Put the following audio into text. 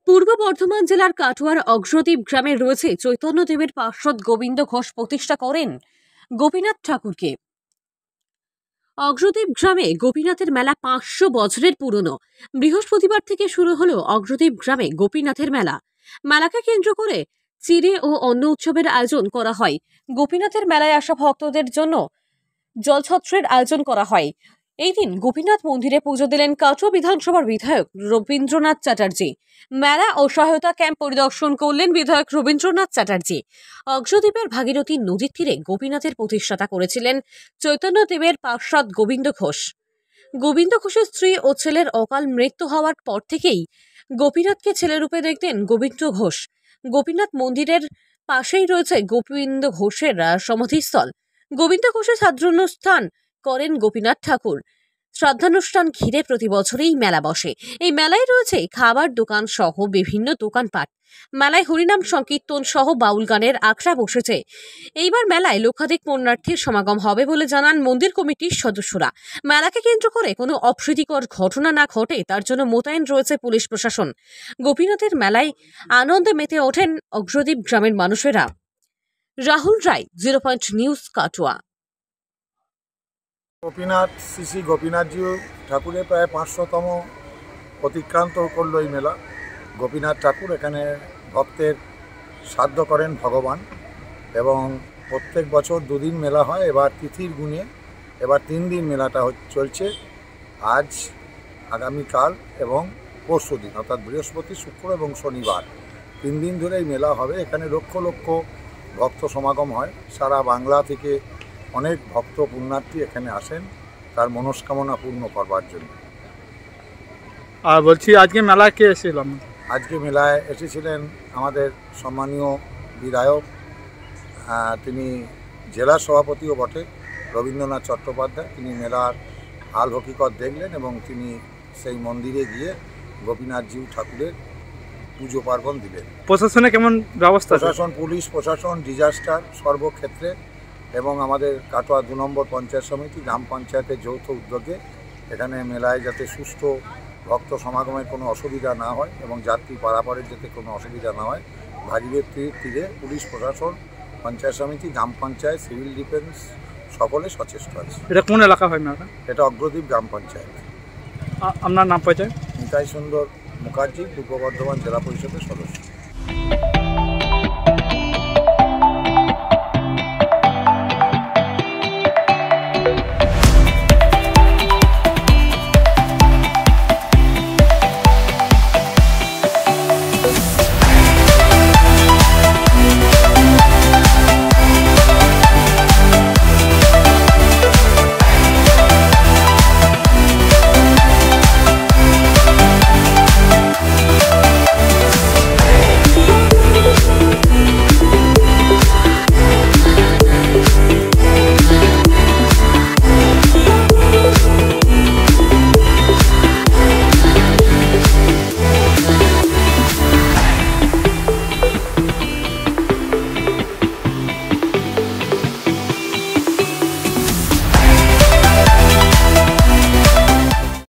পূর্ব বর্ধমান জেলার কাটোয়ার অগ্রদ্বীপ গ্রামে রয়েছে চৈতন্যদেবের পার্ষদ গোবিন্দ ঘোষ প্রতিষ্ঠা করেন গোপীনাথ ঠাকুরকে। অগ্রদ্বীপ গ্রামে গোপীনাথের মেলা 500 বছরের পুরনো। বৃহস্পতিবার থেকে শুরু হলো অগ্রদ্বীপ গ্রামে গোপীনাথের মেলা। মেলাকে কেন্দ্র করে চিড়ে ও অন্য উৎসবের আয়োজন করা হয়। গোপীনাথের মেলায় আসা ভক্তদের জন্য জলছত্রের আয়োজন করা হয়। এই দিন গোপীনাথ মন্দিরে পুজো দিলেন কাটোয়া বিধানসভার বিধায়ক রবীন্দ্রনাথ চ্যাটার্জি। মেলা ও সহায়তা ক্যাম্প পরিদর্শন করলেন বিধায়ক রবীন্দ্রনাথ চ্যাটার্জি। অগ্রদ্বীপের ভাগীরথী নদীর তীরে গোপীনাথের প্রতিষ্ঠাতা করেছিলেন চৈতন্যদেবের পার্ষদ গোবিন্দ ঘোষ। গোবিন্দ ঘোষের স্ত্রী ও ছেলের অকাল মৃত্যু হওয়ার পর থেকেই গোপীনাথকে ছেলেরূপে দেখতেন গোবিন্দ ঘোষ। গোপীনাথ মন্দিরের পাশেই রয়েছে গোবিন্দ ঘোষের সমাধিস্থল। গোবিন্দ ঘোষের শ্রাদ্ধানুষ্ঠান করেন গোপীনাথ ঠাকুর। শ্রাদ্ধানুষ্ঠান ঘিরে প্রতি বছরই মেলা বসে। এই মেলায় রয়েছে খাবার দোকান সহ বিভিন্ন দোকানপাট। মেলায় হরিনাম সংকীর্তন সহ বাউল গানের আখড়া বসেছে। এইবার মেলায় লক্ষাধিক পুণ্যার্থীর সমাগম হবে বলে জানান মন্দির কমিটির সদস্যরা। মেলাকে কেন্দ্র করে কোনো অপ্রীতিকর ঘটনা না ঘটে তার জন্য মোতায়েন রয়েছে পুলিশ প্রশাসন। গোপীনাথের মেলায় আনন্দে মেতে ওঠেন অগ্রদ্বীপ গ্রামের মানুষেরা। রাহুল রায়, 0 পয়েন্ট নিউজ, কাটোয়া। গোপীনাথ শ্রী গোপীনাথজি ঠাকুরের প্রায় 500তম অতিক্রান্ত করল এই মেলা। গোপীনাথ ঠাকুর এখানে ভক্তের সাধ্য করেন ভগবান এবং প্রত্যেক বছর 2 দিন মেলা হয়। এবার তিথির গুণে এবার 3 দিন মেলাটা চলছে। আজ, আগামীকাল এবং পরশু দিন, অর্থাৎ বৃহস্পতি, শুক্র এবং শনিবার 3 দিন ধরে এই মেলা হবে। এখানে লক্ষ লক্ষ ভক্ত সমাগম হয়। সারা বাংলা থেকে অনেক ভক্ত পুণ্যার্থী এখানে আসেন তার মনস্কামনা পূর্ণ করবার জন্য। আর বলছি, আজকে মেলায় কে এসেছিলাম? আজকে মেলায় এসেছিলেন আমাদের সম্মানীয় বিধায়ক, তিনি জেলা সভাপতিও বটে, রবীন্দ্রনাথ চট্টোপাধ্যায়। তিনি মেলার হাল হকিকত দেখলেন এবং তিনি সেই মন্দিরে গিয়ে গোপীনাথজি ঠাকুরের পুজো পার্বণ দিলেন। প্রশাসনে কেমন ব্যবস্থা? প্রশাসন, পুলিশ প্রশাসন, ডিজাস্টার সর্বক্ষেত্রে এবং আমাদের কাটোয়া 2 নম্বর পঞ্চায়েত সমিতি, গ্রাম পঞ্চায়েতের যৌথ উদ্যোগে এখানে মেলায় যাতে সুষ্ঠু ভক্ত সমাগমের কোনো অসুবিধা না হয় এবং যাত্রী পারাপারের যাতে কোনো অসুবিধা না হয়, ভাগীরথীর তীরে পুলিশ প্রশাসন, পঞ্চায়েত সমিতি, গ্রাম পঞ্চায়েত, সিভিল ডিফেন্স সকলে সচেষ্ট আছে। এটা কোন এলাকা হয় না? এটা অগ্রদ্বীপ গ্রাম পঞ্চায়েত। আপনার নাম পরিচয়? নিতাই সুন্দর মুখার্জি, পূর্ব বর্ধমান জেলা পরিষদের সদস্য।